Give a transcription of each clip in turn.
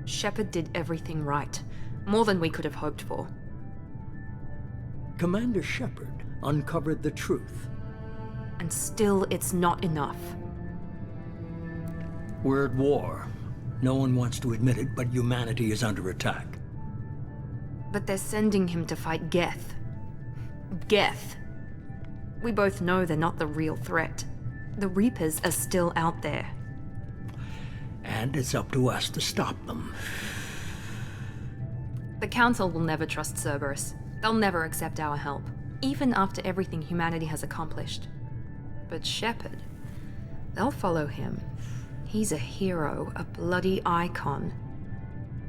Shepard did everything right. More than we could have hoped for. Commander Shepard uncovered the truth. And still, it's not enough. We're at war. No one wants to admit it, but humanity is under attack. But they're sending him to fight Geth. Geth. We both know they're not the real threat. The Reapers are still out there. And it's up to us to stop them. The Council will never trust Cerberus. They'll never accept our help, even after everything humanity has accomplished. But Shepard, they'll follow him. He's a hero, a bloody icon.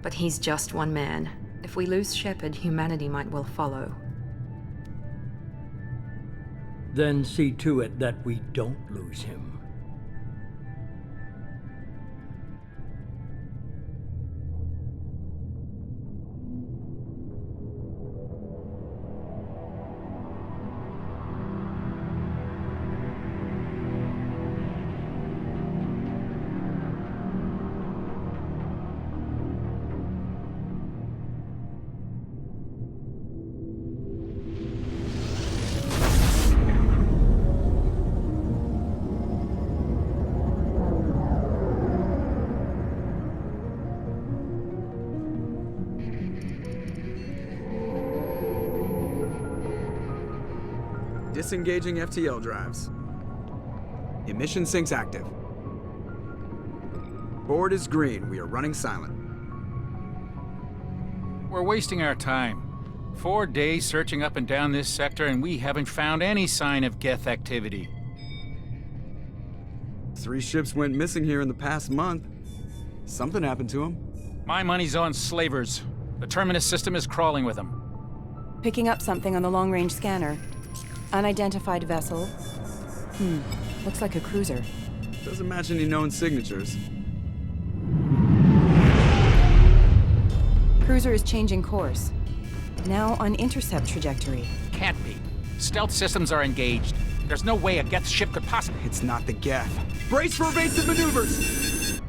But he's just one man. If we lose Shepard, humanity might well follow. Then see to it that we don't lose him. Disengaging FTL drives. Emission sinks active. Board is green. We are running silent. We're wasting our time. 4 days searching up and down this sector, and we haven't found any sign of Geth activity. 3 ships went missing here in the past month. Something happened to them. My money's on slavers. The Terminus system is crawling with them. Picking up something on the long-range scanner. Unidentified vessel. Looks like a cruiser. Doesn't match any known signatures. Cruiser is changing course. Now on intercept trajectory. Can't be. Stealth systems are engaged. There's no way a Geth ship could possibly... It's not the Geth. Brace for evasive maneuvers!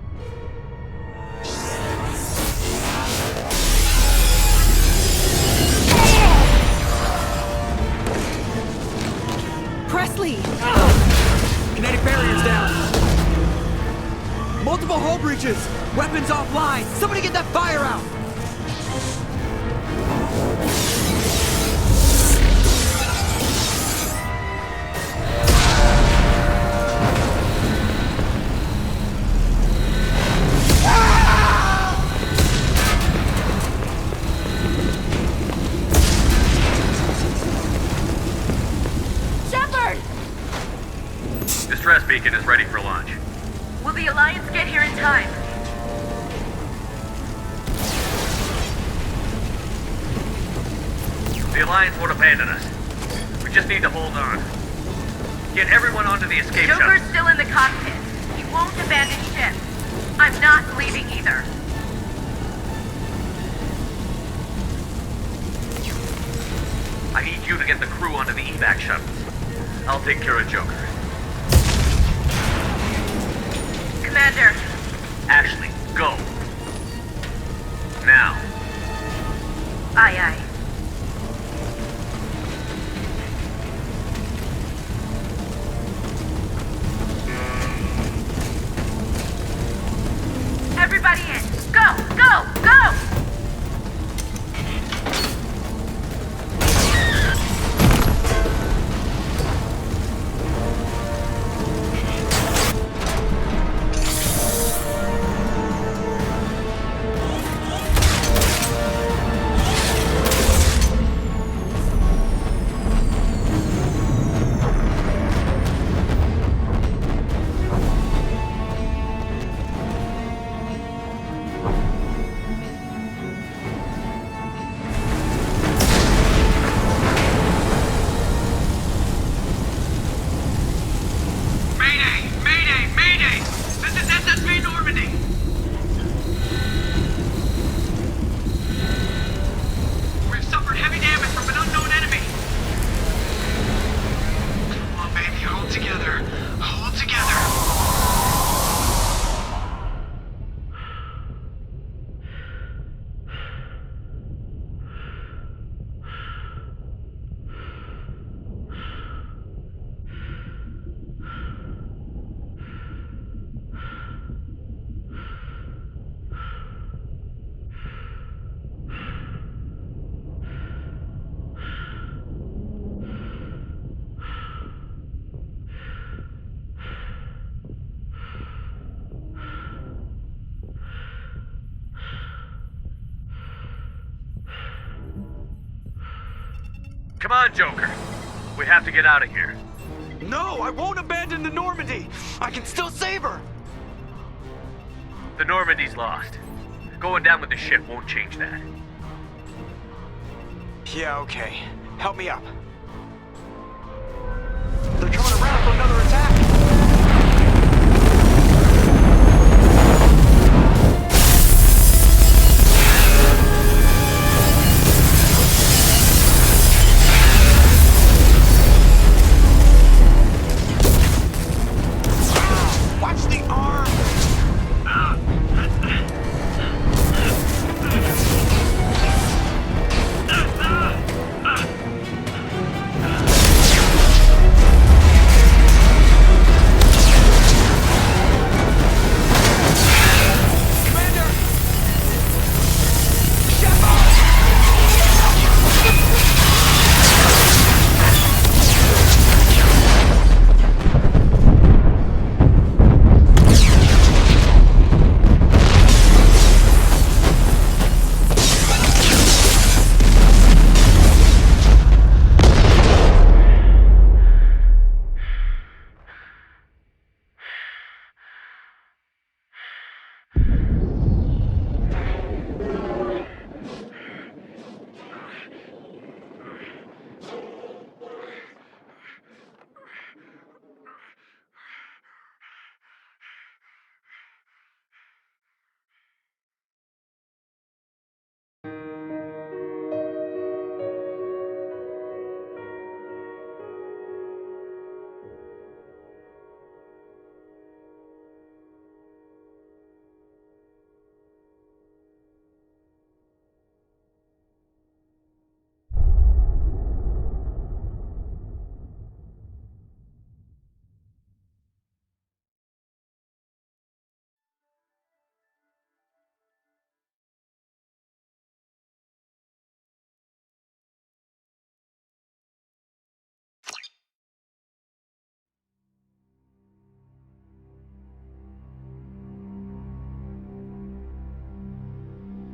Presley! Kinetic barriers down! Multiple hull breaches! Weapons offline! Somebody get that fire out! Distress beacon is ready for launch. Will the Alliance get here in time? The Alliance won't abandon us. We just need to hold on. Get everyone onto the escape shuttle. Joker's still in the cockpit. He won't abandon ship. I'm not leaving either. I need you to get the crew onto the evac shuttles. I'll take care of Joker. Commander. Ashley, go. Now. Aye, aye. Everybody in. Go, go, go! Come on, Joker. We have to get out of here. No, I won't abandon the Normandy. I can still save her. The Normandy's lost. Going down with the ship won't change that. Yeah, okay. Help me up. They're coming around for another attack. Watch the arm!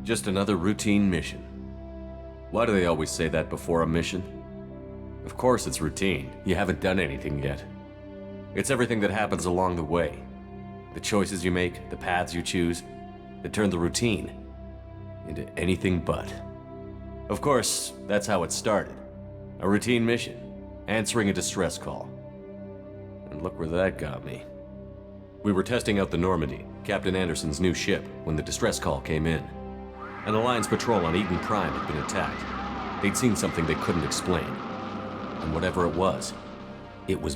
Just another routine mission. Why do they always say that before a mission? Of course it's routine. You haven't done anything yet. It's everything that happens along the way. The choices you make, the paths you choose, that turn the routine into anything but. Of course, that's how it started. A routine mission, answering a distress call. And look where that got me. We were testing out the Normandy, Captain Anderson's new ship, when the distress call came in. An Alliance patrol on Eden Prime had been attacked. They'd seen something they couldn't explain. And whatever it was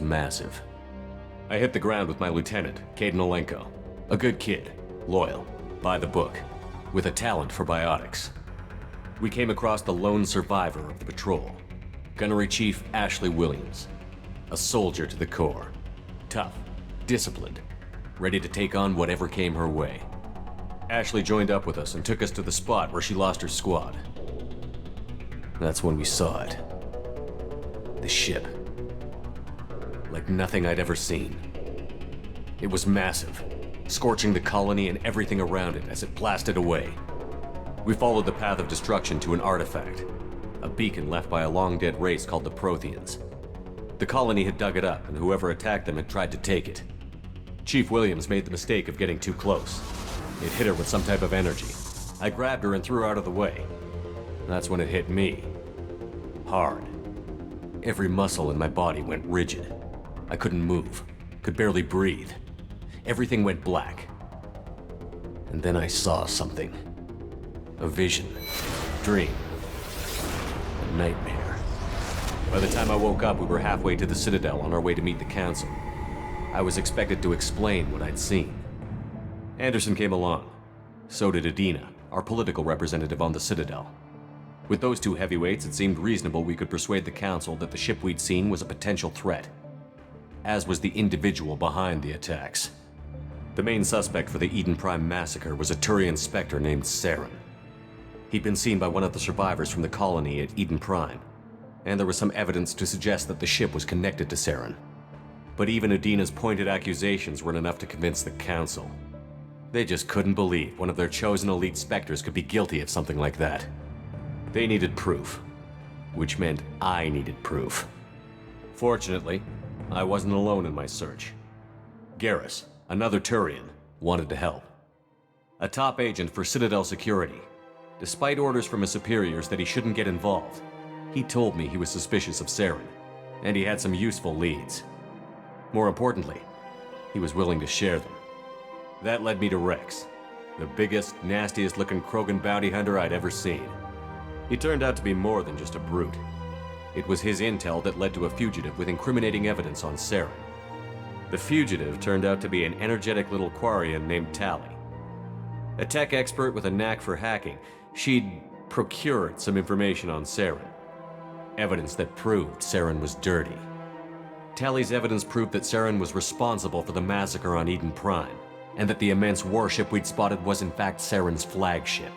massive. I hit the ground with my lieutenant, Caden Olenko. A good kid, loyal, by the book, with a talent for biotics. We came across the lone survivor of the patrol, Gunnery Chief Ashley Williams. A soldier to the core. Tough, disciplined, ready to take on whatever came her way. Ashley joined up with us and took us to the spot where she lost her squad. That's when we saw it. The ship. Like nothing I'd ever seen. It was massive, scorching the colony and everything around it as it blasted away. We followed the path of destruction to an artifact, a beacon left by a long-dead race called the Protheans. The colony had dug it up, and whoever attacked them had tried to take it. Chief Williams made the mistake of getting too close. It hit her with some type of energy. I grabbed her and threw her out of the way. That's when it hit me. Hard. Every muscle in my body went rigid. I couldn't move, could barely breathe. Everything went black. And then I saw something. A vision. Dream. A nightmare. By the time I woke up, we were halfway to the Citadel on our way to meet the Council. I was expected to explain what I'd seen. Anderson came along. So did Adina, our political representative on the Citadel. With those two heavyweights, it seemed reasonable we could persuade the Council that the ship we'd seen was a potential threat, as was the individual behind the attacks. The main suspect for the Eden Prime massacre was a Turian Spectre named Saren. He'd been seen by one of the survivors from the colony at Eden Prime, and there was some evidence to suggest that the ship was connected to Saren. But even Adina's pointed accusations weren't enough to convince the Council. They just couldn't believe one of their chosen elite Spectres could be guilty of something like that. They needed proof. which meant I needed proof. Fortunately, I wasn't alone in my search. Garrus, another Turian, wanted to help. A top agent for Citadel Security. Despite orders from his superiors that he shouldn't get involved, he told me he was suspicious of Saren, and he had some useful leads. More importantly, he was willing to share them. That led me to Rex, the biggest, nastiest looking Krogan bounty hunter I'd ever seen. He turned out to be more than just a brute. It was his intel that led to a fugitive with incriminating evidence on Saren. The fugitive turned out to be an energetic little Quarian named Tali. A tech expert with a knack for hacking, she'd procured some information on Saren. Evidence that proved Saren was dirty. Tali's evidence proved that Saren was responsible for the massacre on Eden Prime, and that the immense warship we'd spotted was in fact Saren's flagship.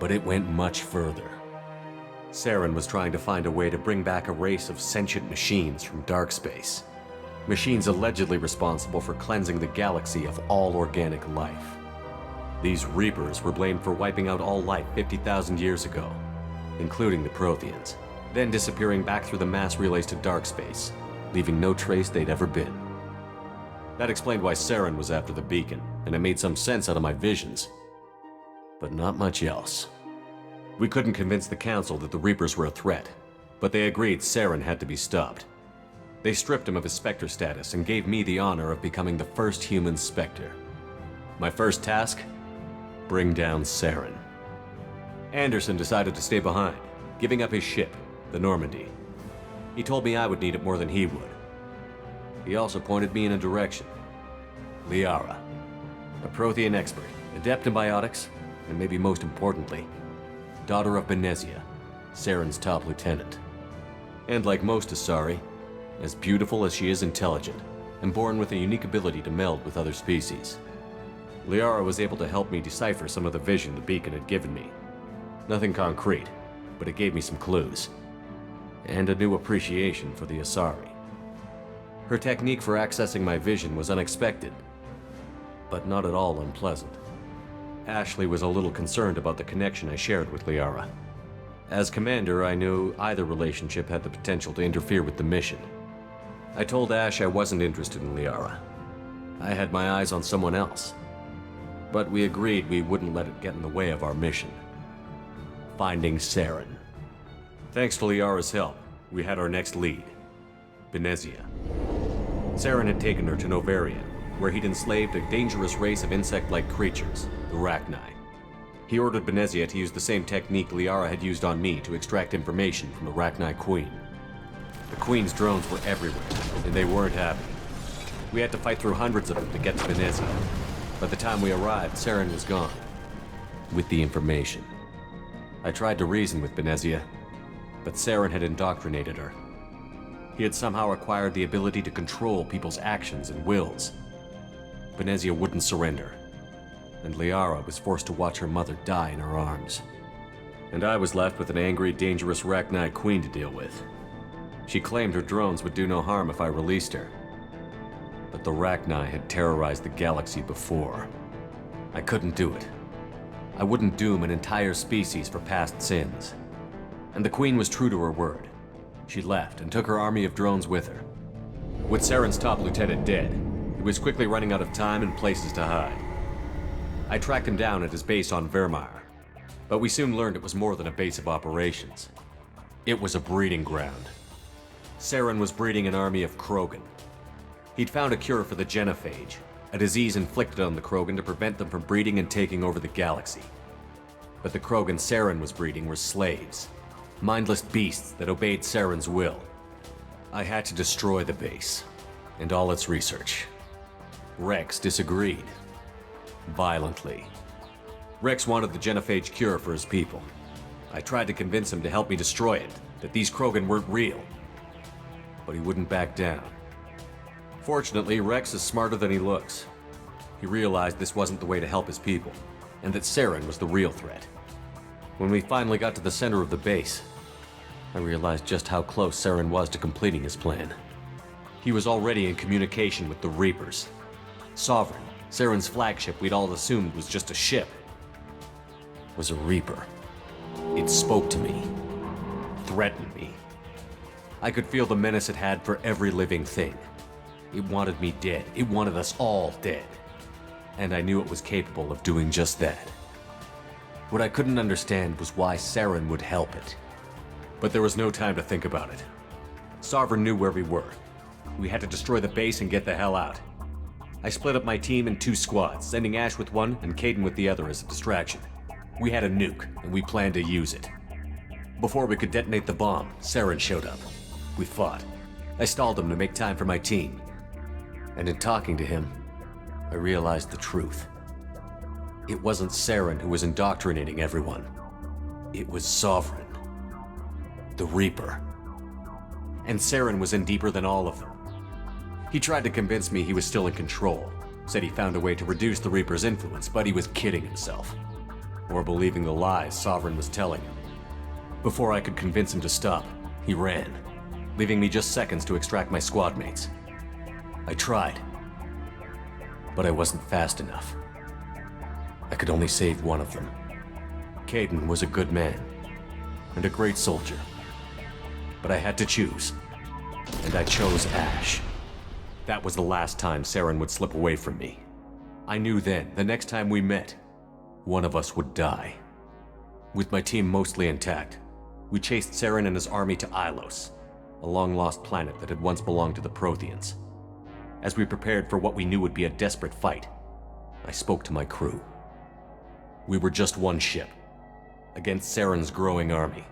But it went much further. Saren was trying to find a way to bring back a race of sentient machines from dark space. Machines allegedly responsible for cleansing the galaxy of all organic life. These Reapers were blamed for wiping out all life 50,000 years ago, including the Protheans, then disappearing back through the mass relays to dark space, leaving no trace they'd ever been. That explained why Saren was after the beacon, and it made some sense out of my visions. But not much else. We couldn't convince the Council that the Reapers were a threat, but they agreed Saren had to be stopped. They stripped him of his Spectre status and gave me the honor of becoming the first human Spectre. My first task? Bring down Saren. Anderson decided to stay behind, giving up his ship, the Normandy. He told me I would need it more than he would. He also pointed me in a direction. Liara, a Prothean expert, adept in biotics, and maybe most importantly, daughter of Benezia, Saren's top lieutenant. And like most Asari, as beautiful as she is intelligent, and born with a unique ability to meld with other species. Liara was able to help me decipher some of the vision the beacon had given me. Nothing concrete, but it gave me some clues. And a new appreciation for the Asari. Her technique for accessing my vision was unexpected, but not at all unpleasant. Ashley was a little concerned about the connection I shared with Liara. As commander, I knew either relationship had the potential to interfere with the mission. I told Ash I wasn't interested in Liara. I had my eyes on someone else. But we agreed we wouldn't let it get in the way of our mission. Finding Saren. Thanks to Liara's help, we had our next lead. Benezia. Saren had taken her to Novaria, where he'd enslaved a dangerous race of insect-like creatures, the Rachni. He ordered Benezia to use the same technique Liara had used on me to extract information from the Rachni Queen. The Queen's drones were everywhere, and they weren't happy. We had to fight through hundreds of them to get to Benezia. By the time we arrived, Saren was gone. With the information. I tried to reason with Benezia, but Saren had indoctrinated her. He had somehow acquired the ability to control people's actions and wills. Benezia wouldn't surrender, and Liara was forced to watch her mother die in her arms. And I was left with an angry, dangerous Rachni Queen to deal with. She claimed her drones would do no harm if I released her. But the Rachni had terrorized the galaxy before. I couldn't do it. I wouldn't doom an entire species for past sins. And the Queen was true to her word. She left and took her army of drones with her. With Saren's top lieutenant dead, he was quickly running out of time and places to hide. I tracked him down at his base on Vermeer, but we soon learned it was more than a base of operations. It was a breeding ground. Saren was breeding an army of Krogan. He'd found a cure for the genophage, a disease inflicted on the Krogan to prevent them from breeding and taking over the galaxy. But the Krogan Saren was breeding were slaves, mindless beasts that obeyed Saren's will. I had to destroy the base, and all its research. Rex disagreed. Violently. Rex wanted the genophage cure for his people. I tried to convince him to help me destroy it, that these Krogan weren't real. But he wouldn't back down. Fortunately, Rex is smarter than he looks. He realized this wasn't the way to help his people, and that Saren was the real threat. When we finally got to the center of the base, I realized just how close Saren was to completing his plan. He was already in communication with the Reapers. Sovereign, Saren's flagship we'd all assumed was just a ship, was a Reaper. It spoke to me. threatened me. I could feel the menace it had for every living thing. It wanted me dead. It wanted us all dead. And I knew it was capable of doing just that. What I couldn't understand was why Saren would help it. But there was no time to think about it. Sovereign knew where we were. We had to destroy the base and get the hell out. I split up my team in 2 squads, sending Ash with one and Caden with the other as a distraction. We had a nuke, and we planned to use it. Before we could detonate the bomb, Saren showed up. We fought. I stalled him to make time for my team. And in talking to him, I realized the truth. It wasn't Saren who was indoctrinating everyone. It was Sovereign. The Reaper. And Saren was in deeper than all of them. He tried to convince me he was still in control. Said he found a way to reduce the Reaper's influence, but he was kidding himself. Or believing the lies Sovereign was telling him. Before I could convince him to stop, he ran, leaving me just seconds to extract my squad mates. I tried, but I wasn't fast enough. I could only save one of them. Caden was a good man, and a great soldier. But I had to choose, and I chose Ash. That was the last time Saren would slip away from me. I knew then, the next time we met, one of us would die. With my team mostly intact, we chased Saren and his army to Ilos, a long-lost planet that had once belonged to the Protheans. As we prepared for what we knew would be a desperate fight, I spoke to my crew. We were just one ship, against Saren's growing army.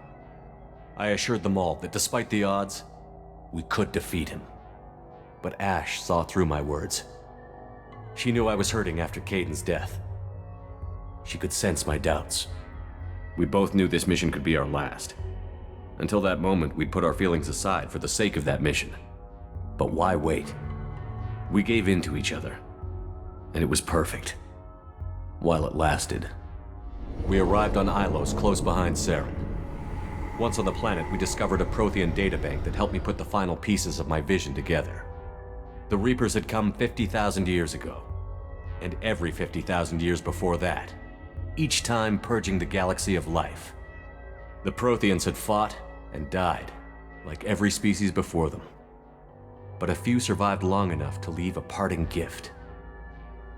I assured them all that despite the odds, we could defeat him. But Ash saw through my words. She knew I was hurting after Caden's death. She could sense my doubts. We both knew this mission could be our last. Until that moment, we'd put our feelings aside for the sake of that mission. But why wait? We gave in to each other, and it was perfect. While it lasted. We arrived on Ilos, close behind Saren. Once on the planet, we discovered a Prothean databank that helped me put the final pieces of my vision together. The Reapers had come 50,000 years ago, and every 50,000 years before that, each time purging the galaxy of life. The Protheans had fought and died, like every species before them. But a few survived long enough to leave a parting gift.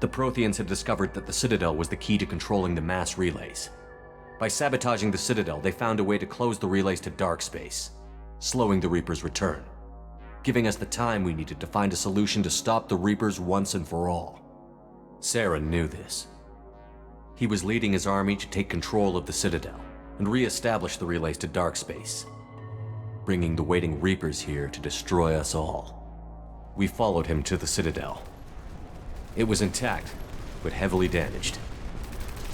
The Protheans had discovered that the Citadel was the key to controlling the mass relays. By sabotaging the Citadel, they found a way to close the relays to dark space, slowing the Reapers' return, giving us the time we needed to find a solution to stop the Reapers once and for all. Saren knew this. He was leading his army to take control of the Citadel and re-establish the relays to dark space, bringing the waiting Reapers here to destroy us all. We followed him to the Citadel. It was intact, but heavily damaged.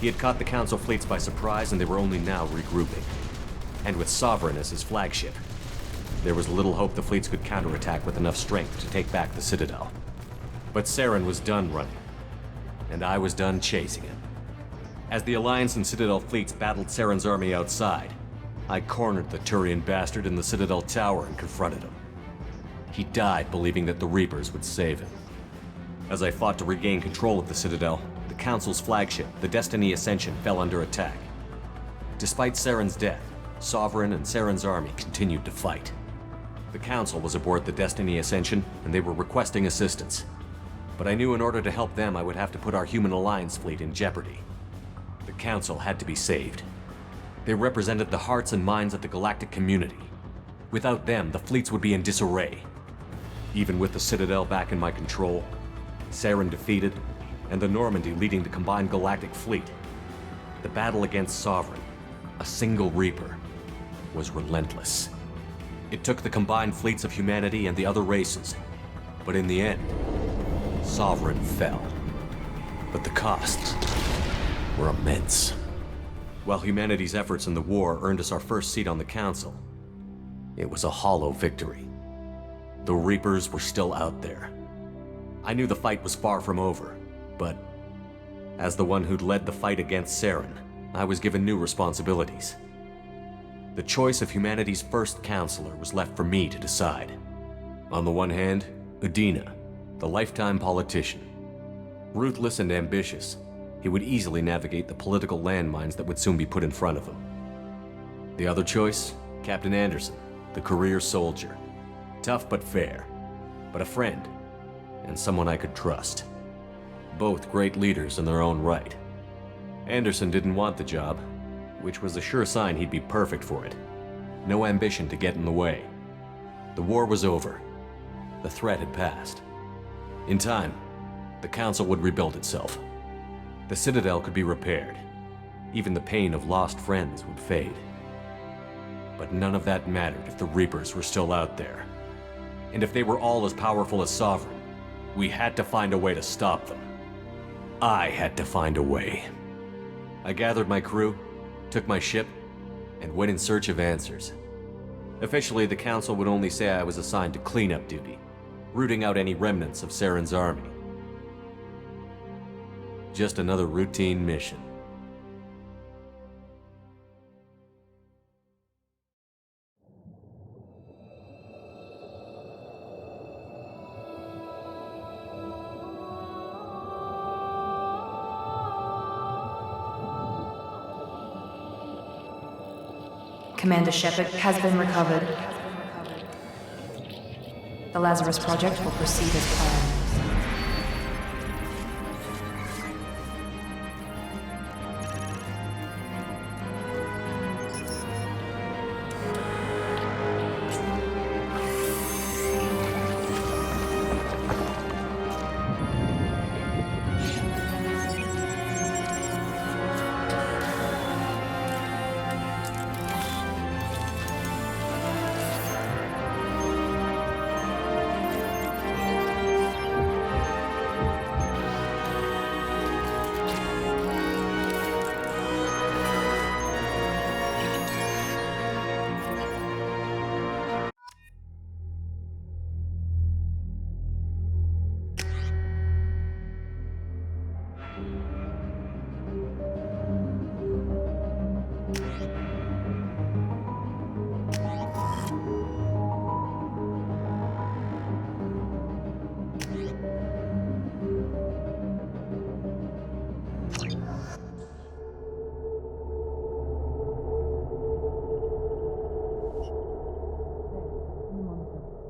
He had caught the Council fleets by surprise, and they were only now regrouping. And with Sovereign as his flagship, there was little hope the fleets could counterattack with enough strength to take back the Citadel. But Saren was done running, and I was done chasing him. As the Alliance and Citadel fleets battled Saren's army outside, I cornered the Turian bastard in the Citadel tower and confronted him. He died believing that the Reapers would save him. As I fought to regain control of the Citadel, the Council's flagship, the Destiny Ascension, fell under attack. Despite Saren's death, Sovereign and Saren's army continued to fight. The Council was aboard the Destiny Ascension, and they were requesting assistance. But I knew in order to help them, I would have to put our Human Alliance fleet in jeopardy. The Council had to be saved. They represented the hearts and minds of the galactic community. Without them, the fleets would be in disarray. Even with the Citadel back in my control, Saren defeated, and the Normandy leading the combined galactic fleet, the battle against Sovereign, a single Reaper, was relentless. It took the combined fleets of humanity and the other races, but in the end, Sovereign fell. But the costs were immense. While humanity's efforts in the war earned us our first seat on the Council, it was a hollow victory. The Reapers were still out there. I knew the fight was far from over, but as the one who'd led the fight against Saren, I was given new responsibilities. The choice of humanity's first counselor was left for me to decide. On the one hand, Udina, the lifetime politician. Ruthless and ambitious, he would easily navigate the political landmines that would soon be put in front of him. The other choice Captain Anderson, the career soldier. Tough but fair, but a friend, and someone I could trust. Both great leaders in their own right. Anderson didn't want the job, which was a sure sign he'd be perfect for it. No ambition to get in the way. The war was over. The threat had passed. In time, the Council would rebuild itself. The Citadel could be repaired. Even the pain of lost friends would fade. But none of that mattered if the Reapers were still out there. And if they were all as powerful as Sovereign, we had to find a way to stop them. I had to find a way. I gathered my crew, took my ship, and went in search of answers. Officially, the Council would only say I was assigned to cleanup duty, rooting out any remnants of Saren's army. Just another routine mission. Commander Shepard has been recovered. The Lazarus Project will proceed as planned.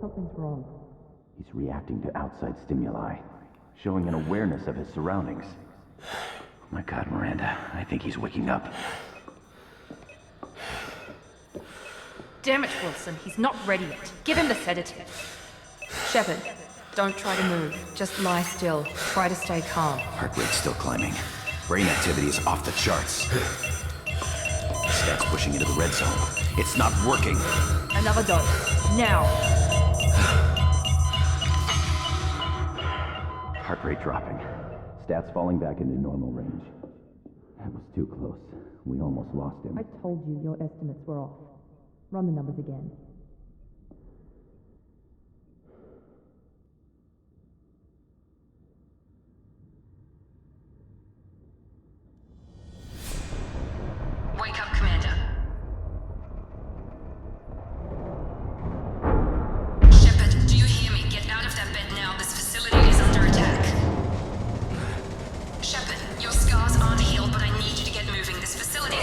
Something's wrong. He's reacting to outside stimuli, showing an awareness of his surroundings. Oh my God, Miranda, I think he's waking up. Damn it, Wilson, he's not ready yet. Give him the sedative. Shepard, don't try to move. Just lie still. Try to stay calm. Heart rate's still climbing. Brain activity is off the charts. Stats pushing into the red zone. It's not working. Another dose. Now. Heart rate dropping. Stats falling back into normal range. That was too close. We almost lost him. I told you your estimates were off. Run the numbers again. Wake up, Commander. Shepard, do you hear me? Get out of that bed now. This facility is under attack. Shepard, your scars aren't healed, but I need you to get moving. This facility